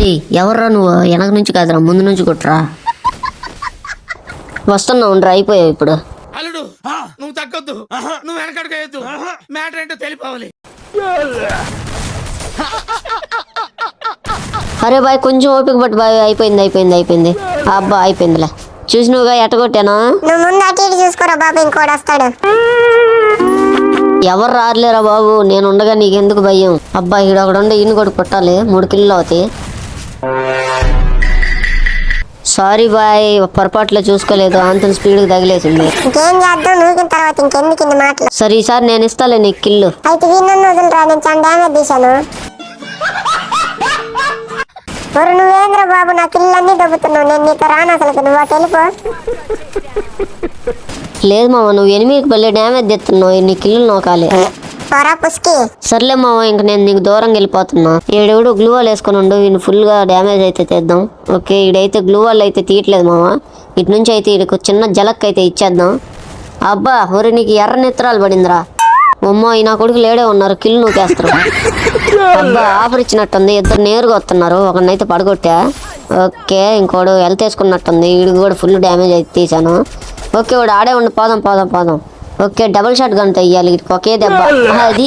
రే ఎవర్రా నువ్వు? వెనక నుంచి కాదురా, ముందు నుంచి కొట్టురా. వస్తున్నా ఉండరా, అయిపోయావు ఇప్పుడు. అల్లుడు నువ్వు తగ్గొద్దు, నువ్వు వెనకడుగేయద్దు, మ్యాటర్ ఏంటో తెలిపోవాలి. అరే బాయ్ కొంచెం ఓపిక పట్టు బాయ్. అయిపోయింది. అబ్బా అయిపోయిందిలే. చూసి నువ్వుగా ఎట్టగొట్టానా? నువ్వు ముందు అటు ఇటు చూసుకోరా బాబు, ఇంకోటి వస్తాడు. ఎవరు రారులేరా బాబు, నేను ఉండగా నీకెందుకు భయం? అబ్బా ఈడొకడుండే, ఈయన కూడా కొట్టాలి. 3 కిలోలు అవుతాయి. సారీ బాయ్, పొరపాట్లో చూసుకోలేదు, అంత స్పీడ్కి తగిలేసింది. ఇంకేం చేద్దాం, నూకిన తర్వాత ఇంకెందుకు ఇన్ని మాటలు. సరే ఈసారి నేను ఇస్తాలే నీకు కిల్లు. అయితే వీళ్ళని వదులురా, నేను చాలా డ్యామేజ్ తీశాను. మరి నువ్వేంద్ర బాబు నా కిల్లన్నీ దొబ్బుతున్నావు, నేను నీతో రాను అసలు. నువ్వు అటు వెళ్ళిపో. లేదు మామ, నువ్వు ఎనిమిదికి భలే డ్యామేజ్ తెస్తున్నావు, నీ కిల్లు నోకాలి. పోరా పుస్కి. సర్లే మామ, ఇంక నేను నీకు దూరంగా వెళ్ళిపోతున్నా. ఈడెవడు గ్లూవాల్ వేసుకొని ఉండు, ఈయన ఫుల్గా డ్యామేజ్ అయితే తెద్దాం. ఓకే, ఈడైతే గ్లూవాల్ అయితే తీయట్లేదు మామ. ఇటు నుంచి అయితే ఈడకు చిన్న జలక్ అయితే ఇచ్చేద్దాం. అబ్బా ఒరి నీకు ఎర్ర నెత్తరాలు పడిందిరా. అమ్మో ఈ నా కొడుకు లేడే ఉన్నారు, కిల్లు నూకేస్తారు. అబ్బా ఆఫర్ ఇచ్చినట్టుంది, ఇద్దరు నేరుగా వస్తున్నారు. ఒకరినైతే పడగొట్టా. ఓకే, ఇంకోడు హెల్త్ వేసుకున్నట్టుంది, వీడికి కూడా ఫుల్ డ్యామేజ్ అయితే తీసాను. ఓకే వాడు ఆడే ఉండి పోదాం. ఓకే డబుల్ షాట్ గన్ ఇయ్యాలి, ఒకే దెబ్బ. అది